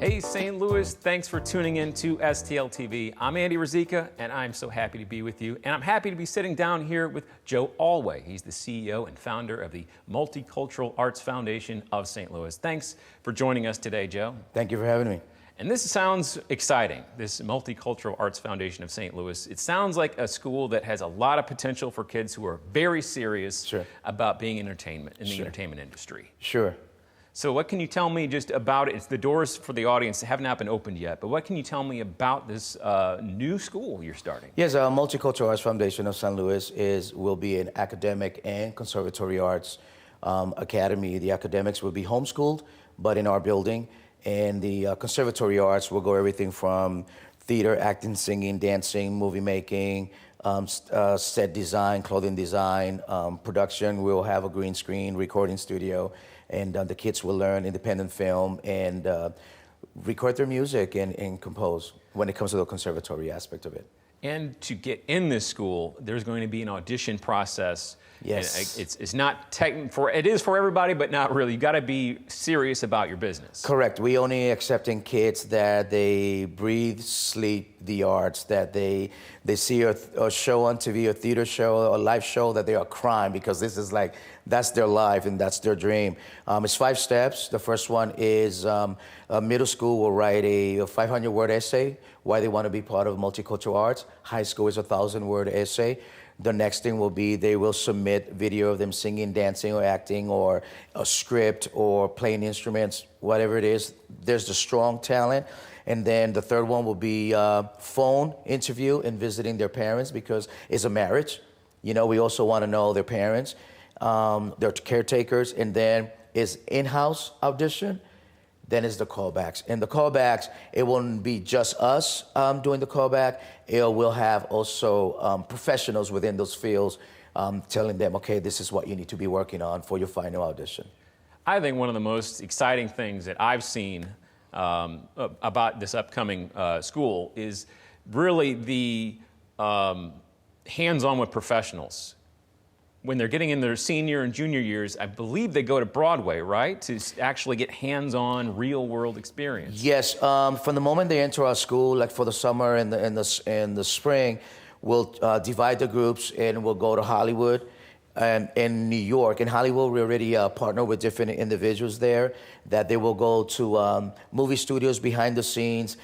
Hey St. Louis, thanks for tuning in to STL TV. I'm Andy Rizika, and I'm so happy to be with you. And I'm happy to be sitting down here with Joe Alway. He's the CEO and founder of the MultiCultural Arts Foundation of St. Louis. Thanks for joining us today, Joe. Thank you for having me. And this sounds exciting, this MultiCultural Arts Foundation of St. Louis. It sounds like a school that has a lot of potential for kids who are very serious about being in the entertainment industry. Sure. So what can you tell me just about it? It's the doors for the audience have not been opened yet, but what can you tell me about this new school you're starting? Yes, MultiCultural Arts Foundation of St. Louis will be an academic and conservatory arts academy. The academics will be homeschooled, but in our building, and the conservatory arts will go everything from theater, acting, singing, dancing, movie making, set design, clothing design, production. We'll have a green screen, recording studio, and the kids will learn independent film and record their music and compose when it comes to the conservatory aspect of it. And to get in this school, there's going to be an audition process. Yes. It's not it is for everybody, but not really. You got to be serious about your business. Correct. We only accepting kids that they breathe, sleep the arts, that they see a show on TV, a theater show, a live show, that they are crying because this is like, that's their life and that's their dream. It's 5 steps. The first one is middle school will write a 500-word essay why they want to be part of multicultural arts. High school is a 1,000-word essay. The next thing will be they will submit video of them singing, dancing, or acting, or a script, or playing instruments, whatever it is. There's the strong talent. And then the third one will be phone interview and visiting their parents, because it's a marriage. You know, we also want to know their parents, their caretakers, and then is in-house audition. Then is the callbacks. And the callbacks, it won't be just us doing the callback. We'll have also professionals within those fields telling them, okay, this is what you need to be working on for your final audition. I think one of the most exciting things that I've seen about this upcoming school is really the hands-on with professionals. When they're getting in their senior and junior years, I believe they go to Broadway, right? To actually get hands-on, real-world experience. Yes, from the moment they enter our school, like for the summer and the spring, we'll divide the groups and we'll go to Hollywood and in New York. In Hollywood, we already partner with different individuals there that they will go to movie studios behind the scenes.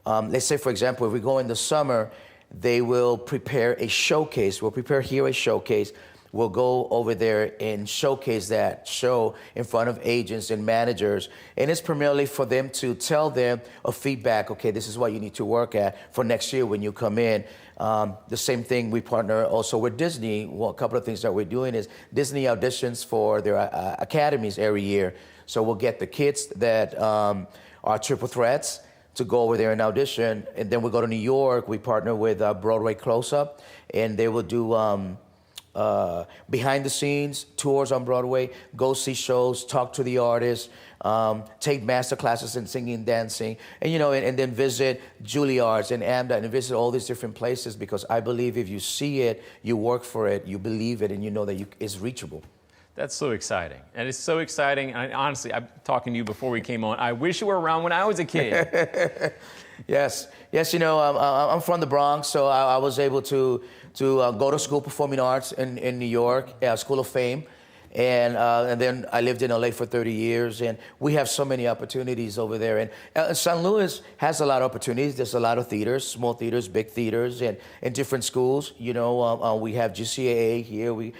Let's say, for example, if we go in the summer, they will prepare a showcase. We'll prepare here a showcase. We'll go over there and showcase that show in front of agents and managers. And it's primarily for them to tell them a feedback, okay, this is what you need to work at for next year when you come in. The same thing, we partner also with Disney. Well, a couple of things that we're doing is Disney auditions for their academies every year. So we'll get the kids that are triple threats to go over there and audition. And then we'll go to New York. We partner with Broadway Close-Up, and they will do behind the scenes tours on Broadway, go see shows, talk to the artists, take master classes in singing and dancing, and you know, and then visit Juilliard's and AMDA and visit all these different places, because I believe if you see it, you work for it, you believe it, and you know that it's reachable. That's so exciting. And it's so exciting. And honestly, I'm talking to you before we came on. I wish you were around when I was a kid. Yes, you know, I'm from the Bronx, so I was able to go to school performing arts in New York, School of Fame, and then I lived in LA for 30 years, and we have so many opportunities over there. And St. Louis has a lot of opportunities. There's a lot of theaters, small theaters, big theaters, and different schools. You know, we have GCAA here, we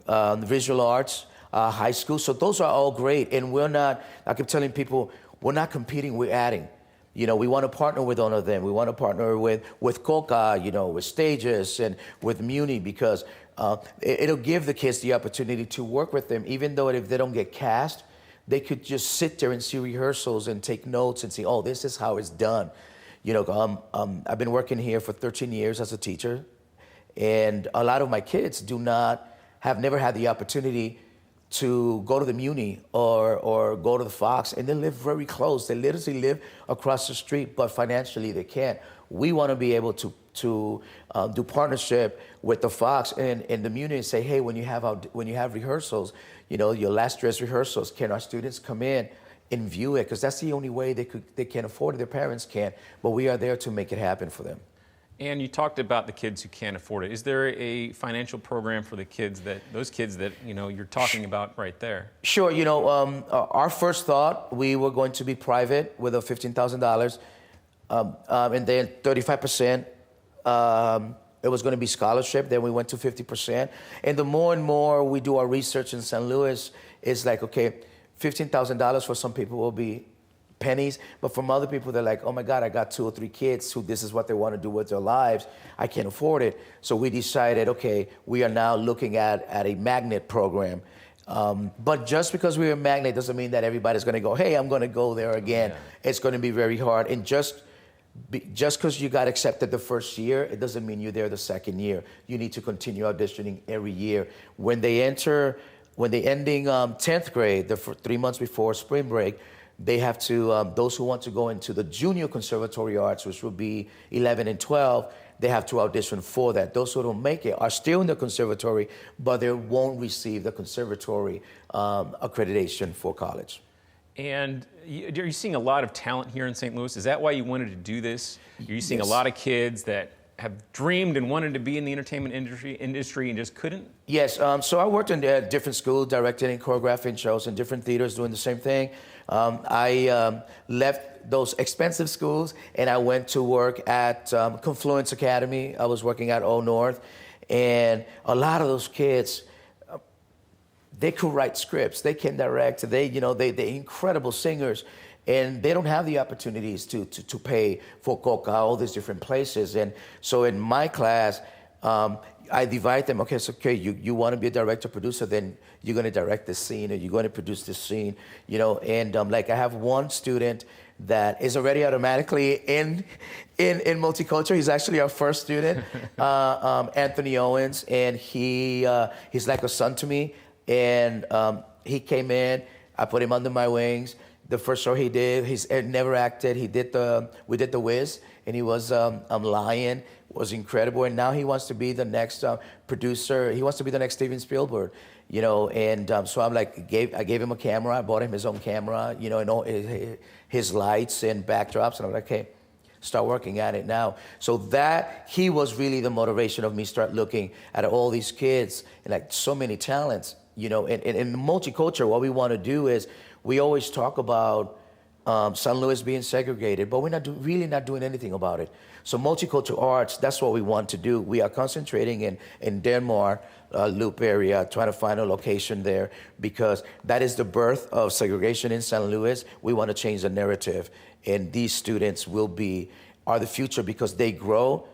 visual arts, high school. So those are all great, and we're not. I keep telling people, we're not competing, we're adding. You know, we want to partner with all of them. We want to partner with Coca, you know, with Stages and with Muni, because it'll give the kids the opportunity to work with them, even though if they don't get cast, they could just sit there and see rehearsals and take notes and see, oh, this is how it's done. You know, I've been working here for 13 years as a teacher, and a lot of my kids have never had the opportunity to go to the Muni or go to the Fox, and they live very close. They literally live across the street, but financially they can't. We want to be able to do partnership with the Fox and the Muni and say, hey, when you have rehearsals, you know, your last dress rehearsals, can our students come in and view it, because that's the only way they can afford it. Their parents can't, but we are there to make it happen for them. And you talked about the kids who can't afford it. Is there a financial program for those kids that you're talking about right there? Sure. Our first thought, we were going to be private with a $15,000, and then 35%. It was going to be scholarship. Then we went to 50%. And the more and more we do our research in St. Louis, it's like, okay, $15,000 for some people will be pennies, but from other people, they're like, oh my God, I got 2 or 3 kids who this is what they want to do with their lives. I can't afford it. So we decided, okay, we are now looking at a magnet program. But just because we're a magnet doesn't mean that everybody's going to go, hey, I'm going to go there again. Yeah. It's going to be very hard. And just because you got accepted the first year, it doesn't mean you're there the second year. You need to continue auditioning every year. When they ending 10th grade, 3 months before spring break, they have to, those who want to go into the junior conservatory arts, which would be 11 and 12, they have to audition for that. Those who don't make it are still in the conservatory, but they won't receive the conservatory accreditation for college. And are you seeing a lot of talent here in St. Louis? Is that why you wanted to do this? Are you seeing a lot of kids that have dreamed and wanted to be in the entertainment industry and just couldn't? Yes. So I worked in different schools, directing and choreographing shows in different theaters, doing the same thing. I left those expensive schools and I went to work at Confluence Academy. I was working at Old North, and a lot of those kids, they could write scripts, they can direct, they're incredible singers, and they don't have the opportunities to pay for Coca, all these different places. And so in my class, I divide them. Okay, so you want to be a director, producer, then you're going to direct this scene, or you're going to produce this scene, And like I have one student that is already automatically in MultiCultural. He's actually our first student, Anthony Owens, and he's like a son to me. And he came in. I put him under my wings. The first show he did, he's never acted. We did the Wiz, and he was Lion. Was incredible, and now he wants to be the next producer. He wants to be the next Steven Spielberg, And so I'm like, I gave him a camera. I bought him his own camera, and all his lights and backdrops, and I'm like, hey, start working at it now. So that he was really the motivation of me start looking at all these kids and like so many talents, And in MultiCultural, what we want to do is we always talk about St. Louis being segregated, but we're really not doing anything about it. So MultiCultural arts, that's what we want to do. We are concentrating in Denmark, Loop area, trying to find a location there, because that is the birth of segregation in St. Louis. We want to change the narrative, and these students are the future, because they grow.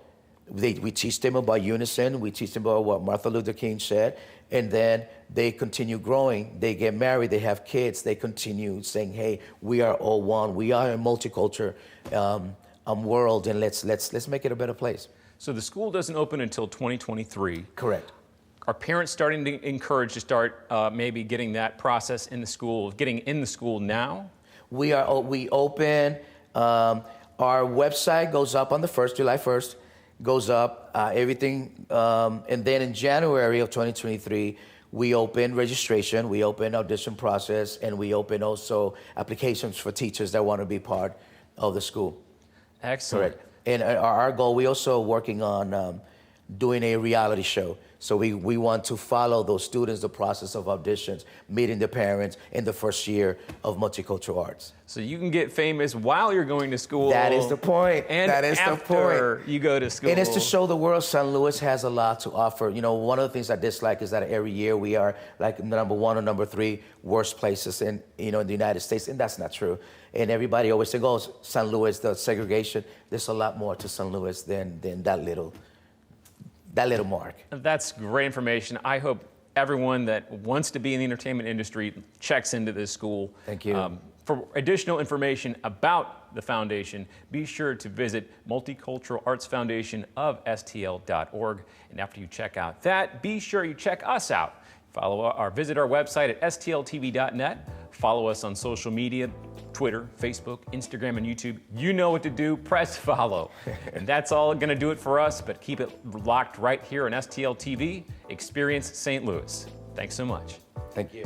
We teach them about unison. We teach them about what Martin Luther King said, and then they continue growing. They get married. They have kids. They continue saying, "Hey, we are all one. We are a multicultural world, and let's make it a better place." So the school doesn't open until 2023. Correct. Are parents starting to encourage to start maybe getting that process in the school, getting in the school now? We open. Our website goes up on the 1st, July 1st. Goes up, everything, and then in January of 2023, we open registration, we open audition process, and we open also applications for teachers that want to be part of the school. Excellent. Correct. And our goal, we also working on doing a reality show. So we want to follow those students, the process of auditions, meeting the parents in the first year of MultiCultural arts. So you can get famous while you're going to school. That is the point. And that is after the point. You go to school. And it's to show the world St. Louis has a lot to offer. One of the things I dislike is that every year we are like number 1 or number 3 worst places in the United States, and that's not true. And everybody always says, "Oh, St. Louis, the segregation." There's a lot more to St. Louis than that little mark. That's great information. I hope everyone that wants to be in the entertainment industry checks into this school. Thank you. For additional information about the foundation, be sure to visit Multicultural Arts Foundation of STL.org. And after you check out that, be sure you check us out. Visit our website at stltv.net. Follow us on social media, Twitter, Facebook, Instagram, and YouTube. You know what to do. Press follow. And that's all going to do it for us, but keep it locked right here on STL TV, Experience St. Louis. Thanks so much. Thank you.